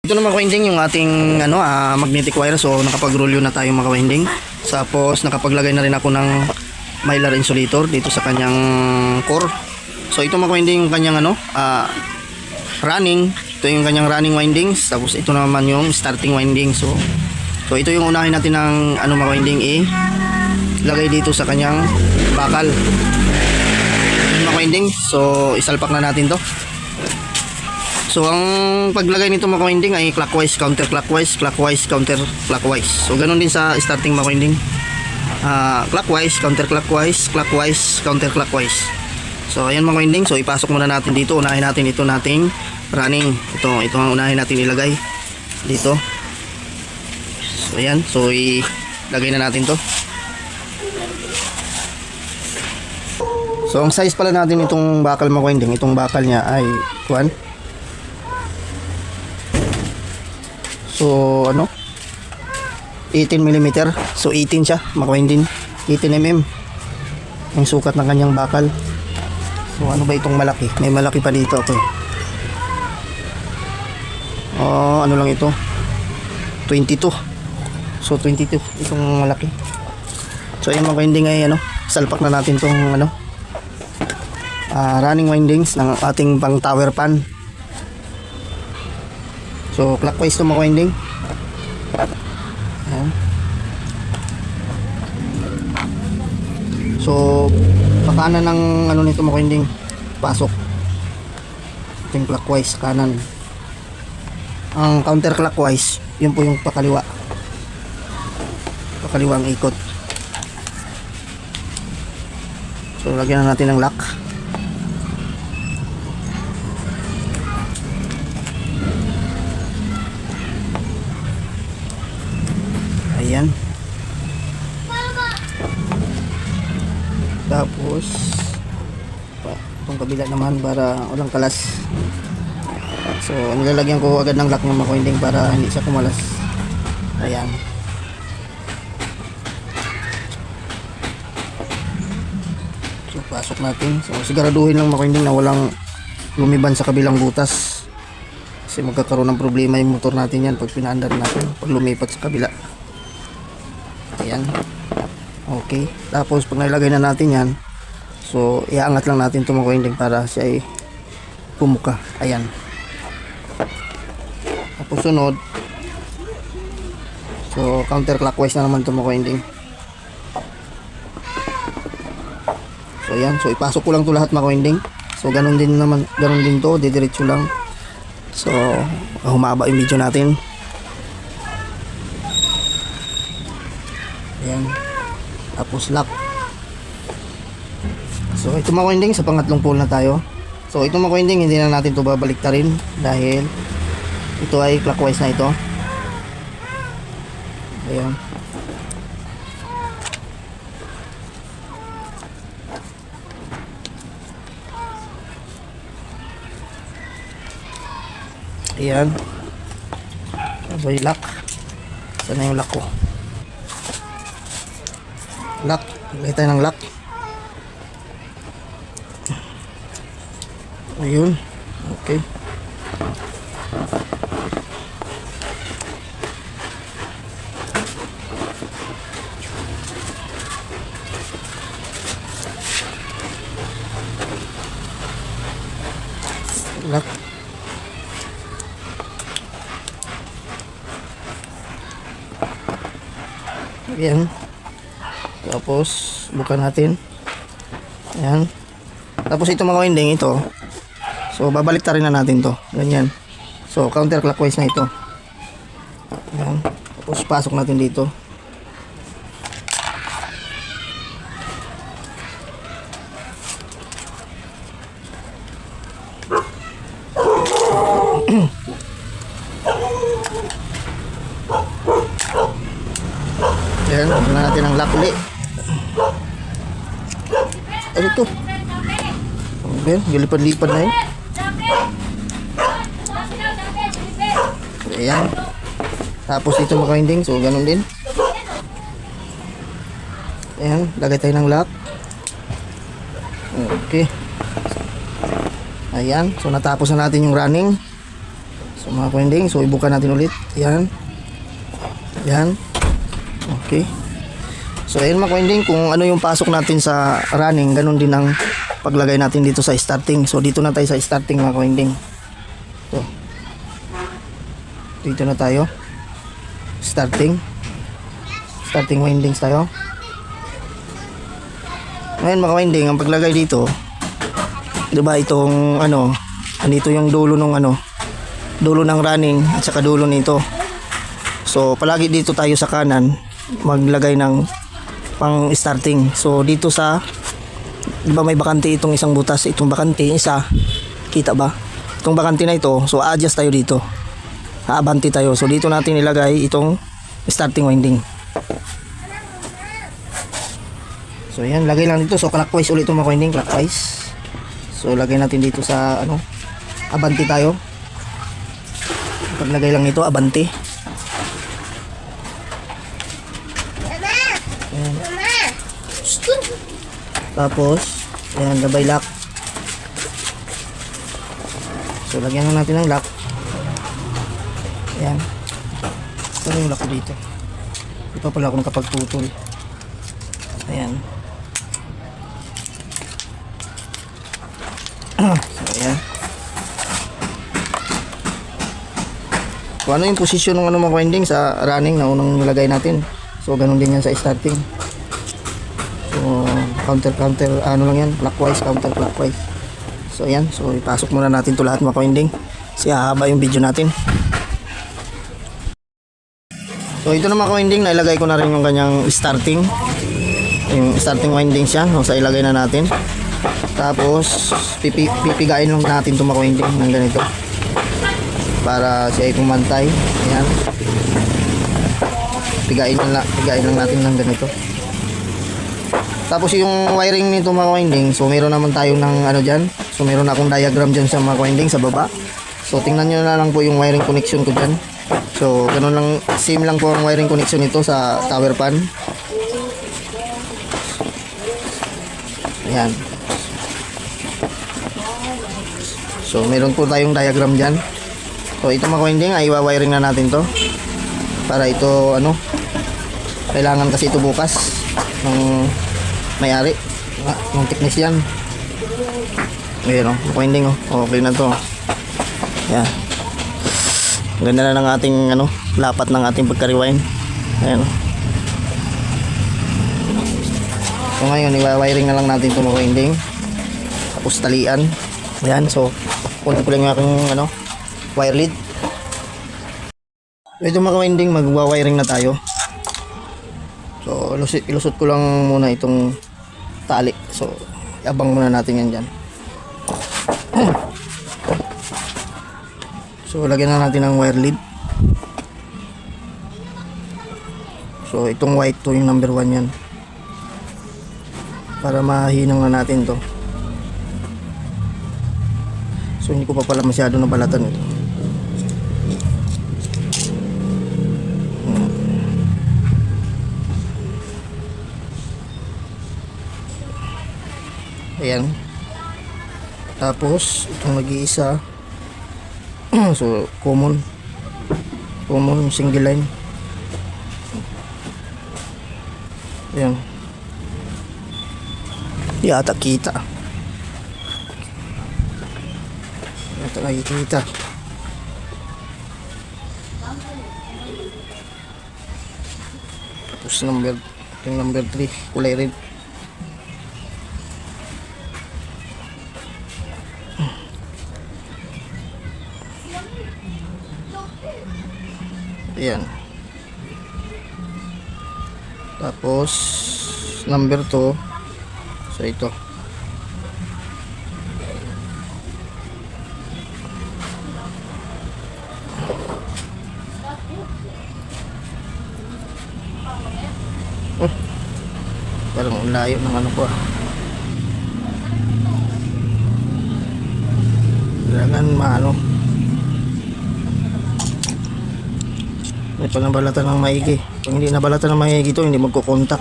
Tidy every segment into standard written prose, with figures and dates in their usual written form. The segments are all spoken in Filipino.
Ito naman ka-winding yung ating magnetic wire. So nakapag-rulyo na tayo mga ka-winding. Tapos nakapaglagay na rin ako ng mylar insulator dito sa kanyang core. So ito mga ka-winding yung kanyang running. Ito yung kanyang running windings. Tapos ito naman yung starting winding. So ito yung unahin natin ng mga ka-winding lagay dito sa kanyang bakal. Mga ka-winding. So isalpak na natin to. So ang paglagay nito mga ka-winding ay clockwise, counterclockwise, clockwise, counterclockwise. So ganun din sa starting mga ka-winding. Clockwise, counterclockwise, clockwise, counterclockwise. So ayan mga ka-winding. So ipasok muna natin dito. Unahin natin ito nating running. Ito ang unahin natin ilagay dito. So ayan. So ilagay na natin to. So ang size pala natin itong bakal mga ka-winding, itong bakal niya ay 18 mm. So 18 siya mga ka-winding, 18 mm yung sukat ng kanyang bakal. So ano ba itong malaki? May malaki pa dito. Okay. Ano lang ito? 22. So 22 itong malaki. So yung mga ka-winding ay salpak na natin itong running windings ng ating pang tower pan. So clockwise to mga ka-winding. Ayan. So pakanan ng nito mga ka-winding, pasok ating clockwise kanan. Ang counterclockwise yun po yung pakaliwang ikot. So lagyan na natin ng lock. Ayan. Tapos itong kabila naman para walang kalas. So nilalagyan ko agad ng lock ng mga ka-winding para hindi siya kumalas. Ayan. So pasok natin. So siguraduhin lang mga ka-winding na walang lumiban sa kabilang butas. Kasi magkakaroon ng problema yung motor natin yan pag pinaandar natin, pag lumipat sa kabila. Ayan. Okay. Tapos pag nilagay na natin yan, so iangat lang natin itong mga ka-winding para siya ay pumuka. Ayan. Tapos sunod, so counterclockwise na naman itong mga ka-winding. So ayan. So ipasok ko lang ito lahat mga ka-winding. So ganun din to, didiretso lang. So humaba yung video natin. Ayan. Tapos lock. So ito mga ka-winding, sa pangatlong pole na tayo. So ito mga ka-winding, hindi na natin ito babaliktarin dahil ito ay clockwise na ito. Ayan. Ayan. So yung lock. Saan na yung lock ko? Lock. Lagay tayo ng lock. Ayun. Okay. Lock. Ayan. Tapos buka natin. Ayan. Tapos ito mga ka-winding, ito. So babalik na rin na natin to. Ganyan. So counterclockwise na ito. Ayan. Tapos pasok natin dito. Ayan. Lagyan natin ang lock ulit. Ano ito? Ayan. Gilipad-lipad na yun. Ayan. Tapos dito mga ka-winding, so ganun din. Ayan, lagay tayo ng lock. Okay. Ayan, so natapos na natin yung running. So mga kwending, so ibuka natin ulit. Yan. Yan. Okay. So ayun mga kwending, kung ano yung pasok natin sa running, ganun din ang paglagay natin dito sa starting. So dito na tayo sa starting mga kwending. So dito na tayo. Starting windings tayo. Ngayon mga winding, ang paglagay dito, 'di ba itong ano, andito yung dulo ng ano, dulo ng running at saka dulo nito. So palagi dito tayo sa kanan maglagay ng pang starting. So dito sa, 'di ba may bakante itong isang butas, itong bakante isa, kita ba? Itong bakante na ito, so adjust tayo dito. Aabanti tayo. So dito natin ilagay itong starting winding. So yan, lagay lang dito. So clockwise ulit itong mga winding, clockwise. So lagay natin dito sa ano, abanti tayo. Paglagay lang ito, abanti. Ayan. Tapos ayan, gabay lock. So lagyan lang natin ng lock. Ayan. Ito yung lock ko dito. Ito pala ako nakapagtutol. Ayan. So ayan. Kung ano yung posisyon ng ano mga winding sa running na unang nilagay natin, so ganun din yan sa starting. So counter ano lang yan, clockwise, counter clockwise. So ayan, so ipasok muna natin to lahat mga winding kasi hahaba yung video natin. So ito na mga winding, nailagay ko na rin yung kanyang starting, yung starting winding siya. So sa ilagay na natin, tapos pipigain lang natin itong mga winding ng ganito para siya ay pumantay. Ayan, pigain lang natin ng ganito. Tapos yung wiring nito mga winding, so meron naman tayo ng ano dyan. So meron akong diagram dyan sa mga winding sa baba. So tingnan nyo na lang po yung wiring connection ko dyan. So ganun lang, same lang po ang wiring connection nito sa tower pan. Ayan. So meron po tayong diagram dyan. So ito mga winding ay iwa-wiring na natin to para ito ano, kailangan kasi ito bukas ng may-ari ng technician. Ayan o, winding o, okay na to. Ayan, ganda na ng ating ano, lapat ng ating pagka-rewind. Ayan o. So ngayon iwa-wiring na lang natin ito mga winding, tapos talian. Ayan, so kunin ko lang yung aking ano, wire lead. So ito mga winding, magwa-wiring na tayo. So ilusot ko lang muna itong tali. So iabang muna natin yan dyan. So lagyan na natin ng wire lead. So itong white to yung number 1 yan, para mahinang na natin to. So hindi ko pa pala masyado nabalatan ito. Ayan. Tapos itong nag-iisa, so common single line. Ayan. Yata kita. Yata nakikita. Tapos yung number 3 kulay red. Ayan. Tapos number 2, so ito. Parang layo ng ano ko ah. Kailangan maano, may panabalatan ng maigi. Kung hindi nabalatan ng maigi ito, hindi magkukontak.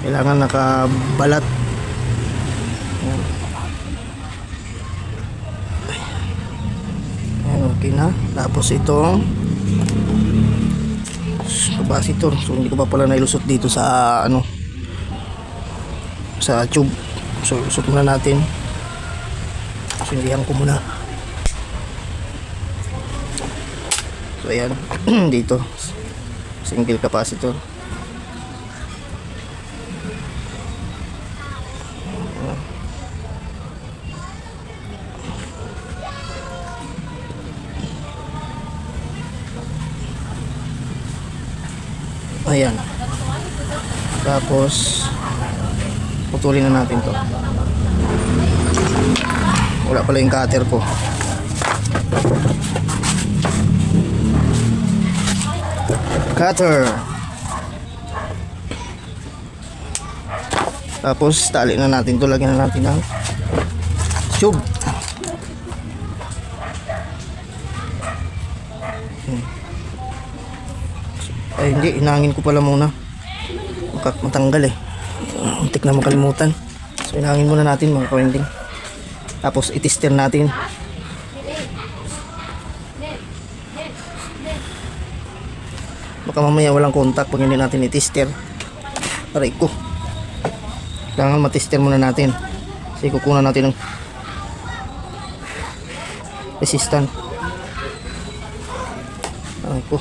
Kailangan nakabalat. Ayan, okay na. Tapos itong capacitor. So hindi ko pa pala nailusot dito sa ano, sa tube. So lusot muna natin. Sindihan ko muna. So ayan. Dito single capacitor. Ayan. Tapos putulin na natin to. Wala pala yung cutter ko. Cutter. Tapos tali na natin to. Lagyan na natin ng tube. Ay hindi, inangin ko pala muna. Matanggal eh. Untik na makalimutan. So inangin muna natin mga ka-winding. Tapos itester natin. Baka mamaya walang contact pag hindi natin itester. Aray ko. Kailangan matester muna natin. Kasi kukunan natin ng resistant. Aray ko.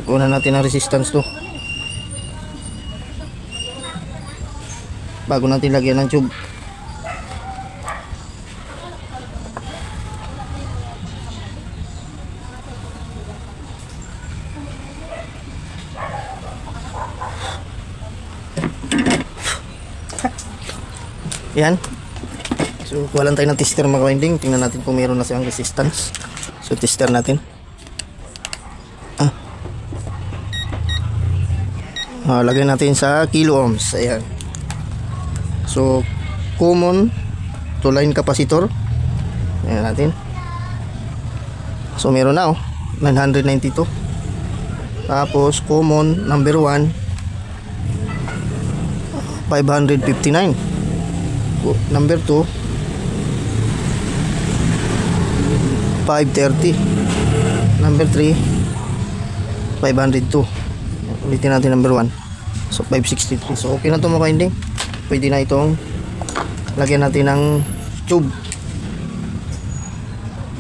Kukunan natin ang resistance to bago natin lagyan ng tube. Yan. So kuha lang tayo ng tester mga ka-winding. Tingnan natin kung meron na siyang resistance. So tester natin. Lagyan natin sa kilo ohms. Ayan. So common to line capacitor. Ayan natin. So meron na 992. Tapos common number 1 559. Number 2 530. Number 3 502. Ulitin natin number 1. So 563. So okay na ito mga ka-winding. Pwede na itong lagyan natin ng tube.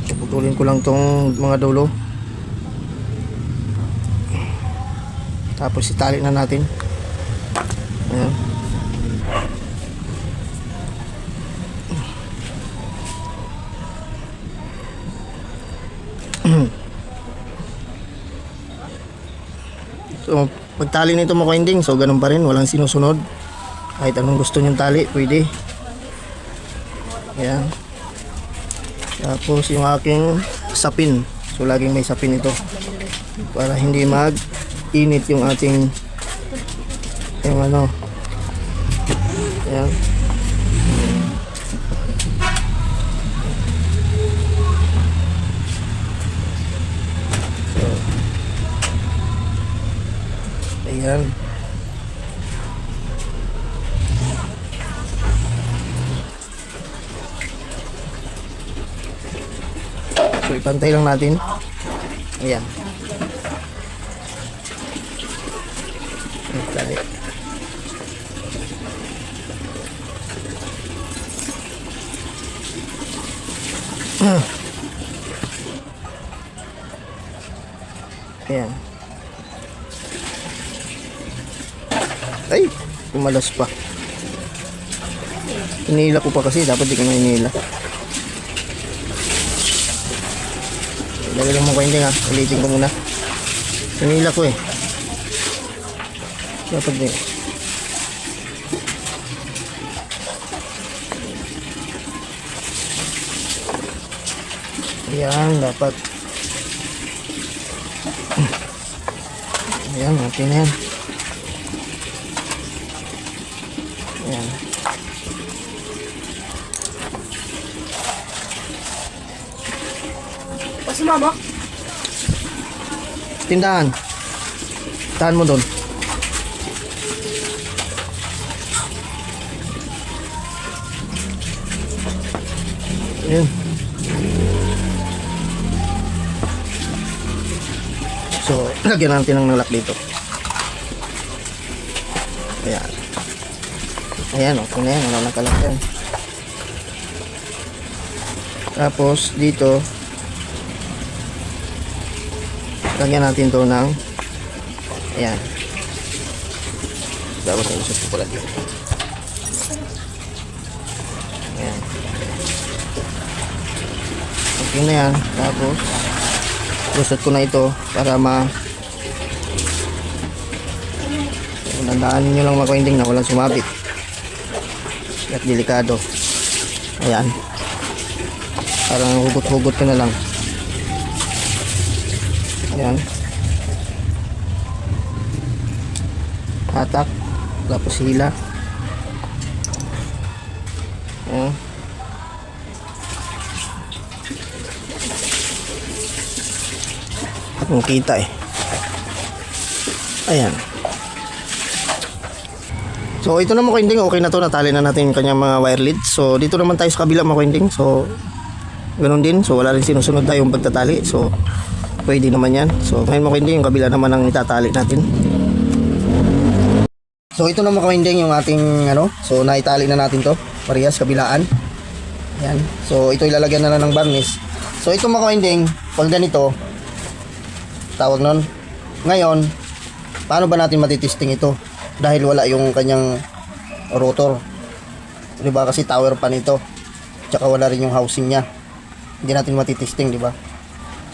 So putulin ko lang itong mga dulo. Tapos itali na natin. Ayan. So pagtali nito mga ka-winding, so ganun pa rin, walang sinusunod. Kahit anong gusto nyong tali, pwede. Ayan. Tapos yung aking sapin. So laging may sapin ito para hindi mag-init yung ating yung ano. Ayan. Ayan. So ipantay lang natin. Ayan. Tali. Ayan. Ay, kumalas pa. Inila ko pa kasi, dapat di ko na inila. Lagay lang mo ka-winding ha, ulitin ko muna. Inila ko eh. Dapat di. Ayan, dapat. Ayan, okay na yan. Ayan. Pasumama? Tindahan. Tahan mo doon. Ayan. So, lagyan natin ng lock dito. Ayan. Ayan, okay na yan. Wala nakalak yan. Tapos, dito, lagyan natin to ng ayan. Tapos, nalusot ko pala dito. Ayan. Okay na yan. Tapos, lusot ko na ito para tandaan nyo lang mga ka-winding na walang sumabit at delikado. Ayan, parang hugot-hugot ka na lang. Ayan, hatak tapos hila. Ayan. Kung kita eh. Ayan. So ito na mga ka-winding, okay na to, natali na natin yung kanyang mga wire lead. So dito naman tayo sa kabila mga ka-winding. So ganun din, so wala rin sinusunod tayong pagtatali. So pwede naman yan. So ngayon mga ka-winding, yung kabila naman ang itatali natin. So ito na mga ka-winding yung ating so naitali na natin to, parehas kabilaan. Ayan. So ito ilalagyan na lang ng varnish. So ito mga ka-winding, pag ganito tawag nun. Ngayon, paano ba natin matitesting ito? Dahil wala yung kanyang rotor. Diba? Kasi tower pa nito. Tsaka wala rin yung housing niya. Hindi natin matitesting, diba?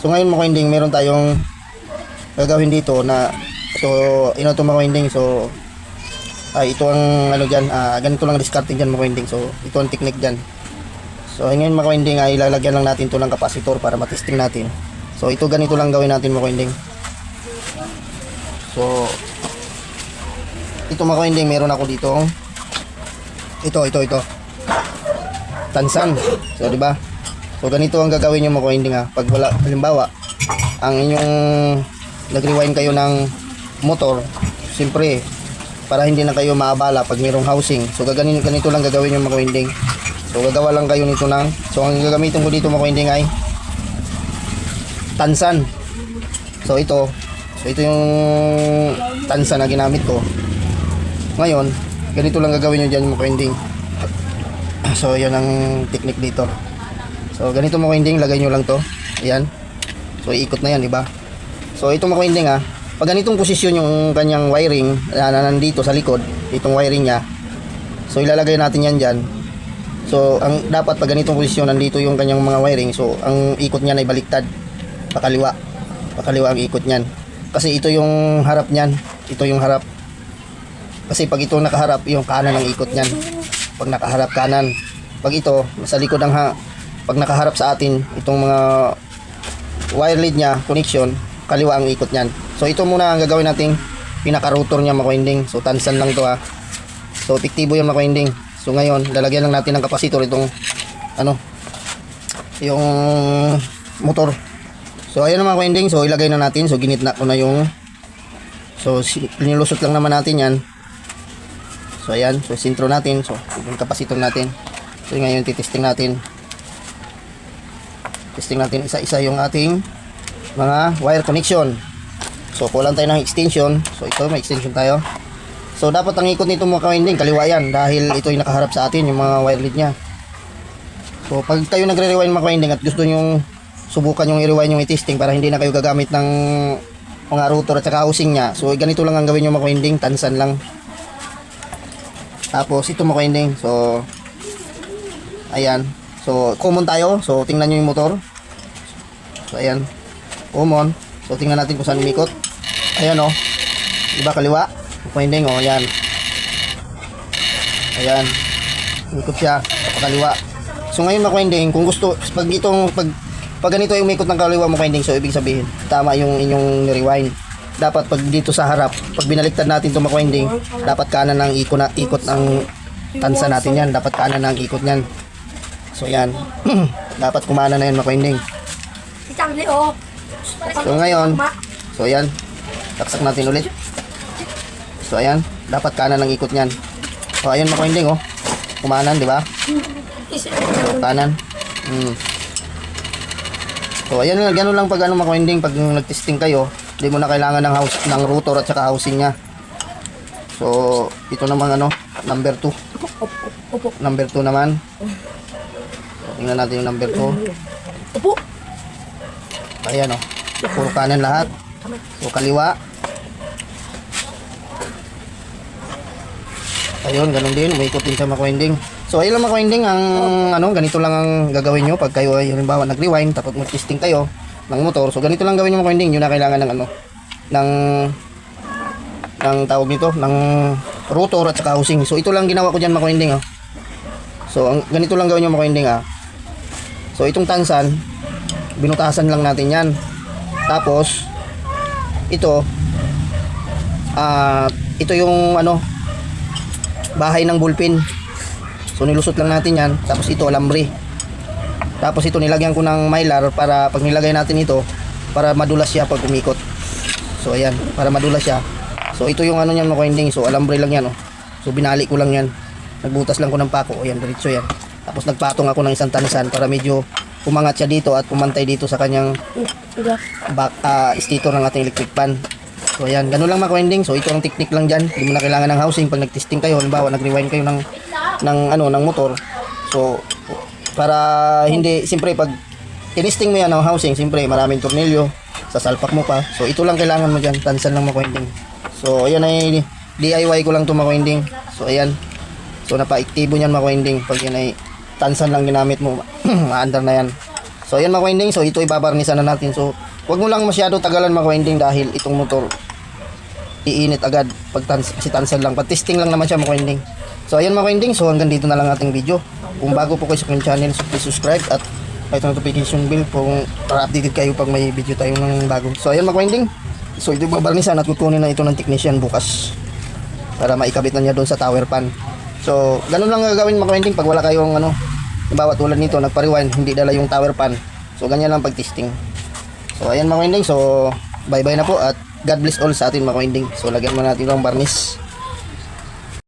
So ngayon mga ka-winding, meron tayong gagawin dito na so, ito mga ka-winding. So, ito ang dyan. Ganito lang discarding dyan mga ka-winding. So, ito ang technique dyan. So, ngayon mga ka-winding, ilalagyan lang natin ito ng kapasitor para matesting natin. So ito ganito lang gawin natin mga ka-winding. So ito mga ka-winding, meron ako dito. Ito. Tansan. So di ba? So ganito ang gagawin niyo mga ka-winding pag wala, halimbawa, ang inyong nag-rewind kayo ng motor, siyempre para hindi na kayo maabala pag mayroong housing. So ganito lang gagawin niyo mga ka-winding. So gagawa lang kayo nito ng, so ang gagamitin ko dito mga ka-winding ay tansan. So ito yung tansan na ginamit ko. Ngayon, ganito lang gagawin nyo dyan mga ka-winding. So yan ang technique dito. So ganito mga ka-winding, lagay nyo lang to. Ayan. So iikot na yan, diba? So ito mga ka-winding pag ganitong posisyon yung kanyang wiring na nandito sa likod, itong wiring nya, so ilalagay natin yan dyan. So ang dapat pag ganitong posisyon nandito yung kanyang mga wiring, so ang ikot nya ay baliktad, pakaliwa ang ikot nyan. Kasi ito yung harap nyan, ito yung harap. Kasi pag ito nakaharap, yung kanan ang ikot nyan. Pag nakaharap kanan, pag ito sa likod ang pag nakaharap sa atin itong mga wire lead nya, connection, kaliwa ang ikot nyan. So ito muna ang gagawin nating pinaka-rotor nya mga ka-winding. So tansan lang to So epektibo yung mga ka-winding. So ngayon, lalagyan lang natin ng kapasitor itong yung motor. So ayan mga ka-winding, so ilagay na natin. So ginitna ko na yung, so nilusot lang naman natin yan. So ayan, so sintro natin. So yung kapasitor natin. So ngayon titesting natin. Testing natin isa-isa yung ating mga wire connection. So kulang tayo ng extension. So ito, may extension tayo. So dapat ang ikot nito mga ka-winding, kaliwa yan. Dahil ito yung nakaharap sa atin, yung mga wire lead nya. So pag tayo nagre-rewind mga ka-winding at gusto nyong subukan yung i-rewind yung i-testing para hindi na kayo gagamit ng mga router at saka housing nya. So ganito lang ang gawin yung mga ka-winding, tansan lang. Tapos ito mga ka-winding, so ayan. So common tayo, so tingnan nyo yung motor. So ayan, common. So tingnan natin kung saan umikot. Ayan diba kaliwa? Mga ka-winding ayan. Ayan, umikot siya sa kaliwa. So ngayon mga ka-winding, kung gusto, pag ganito yung umikot ng kaliwa mo ka-winding, so ibig sabihin tama yung inyong rewind. Dapat pag dito sa harap, pag binaliktad natin itong ka-winding, dapat kanan ang ikot ng tansa natin yan. Dapat kanan ang ikot nyan. So yan. Dapat kumana na yan mga ka-winding. So ngayon, so yan, taksak natin ulit. So ayan, dapat kanan ang ikot nyan. So ayan mga ka-winding kumanan, di ba? So, kanan. So ayan lang, ganun lang pag ano mga winding, pag nag-testing kayo, hindi mo na kailangan ng rotor at saka housing niya. So ito naman ano, number 2. Number 2 naman. So, tingnan natin yung number 2. Opo. Ayan oh. Puro kanan lahat. So kaliwa. Ayun, ganun din, umikot din siya mga winding. So ayun lang mga winding, ang ano, ganito lang ang gagawin nyo pag kayo ay halimbawa nag-rewind tapos mag-testing kayo ng motor. So ganito lang gawin nyo mga winding, yun na kailangan ng ano, ng tawag nito, ng rotor at saka housing. So ito lang ginawa ko diyan mga winding oh. So ganito lang gawin nyo mga winding ah. So itong tansan, binutasan lang natin yan. Tapos ito ito yung ano, bahay ng bullpen. So nilusot lang natin yan. Tapos ito alambre. Tapos ito nilagyan ko ng mylar para pag nilagay natin ito, para madulas siya pag umikot. So ayan, para madulas siya. So ito yung ano niyan mga winding. So alambre lang yan oh. So binali ko lang yan. Nagbutas lang ko ng pako. Ayan, diretso yan. Tapos nagpatong ako ng isang tansan para medyo umangat siya dito at pumantay dito sa kanyang back stator ng ating electric pan. So ayan, ganun lang mga winding. So ito ang technique lang dyan. Hindi mo na kailangan ng housing pag nag-testing kayo. Halimbawa nag-rewind kayo ng motor. So para hindi, siyempre pag tinisting mo yan ng housing, siyempre maraming tornilyo, sasalpak mo pa. So ito lang kailangan mo dyan, tansan lang mga winding. So ayan ay DIY ko lang ito mga winding. So ayan, so napaiktibo niyan mga winding. Pag yan ay tansan lang ginamit mo, maandar na yan. So ayan mga winding, so ito ibabarnisan na natin. So huwag mo lang masyado tagalan mga winding dahil itong motor iinit agad pag tansan lang. Pag testing lang naman siya mga winding. So ayan mga winding, so hanggang dito na lang ating video. Kung bago po kayo sa aking channel, so please subscribe at ito notification bell kung para updated kayo pag may video tayo ng bago. So ayan mga winding, so ito babarnisan at kukunin na ito ng technician bukas para maikabit na niya doon sa tower pan. So ganun lang gagawin mga winding pag wala kayong ano, halimbawa tulad nito nagpa-rewind, hindi dala yung tower pan. So ganyan lang pag testing. So ayan mga winding, so bye bye na po at God bless all sa atin mga winding. So lagyan mo natin ng varnish.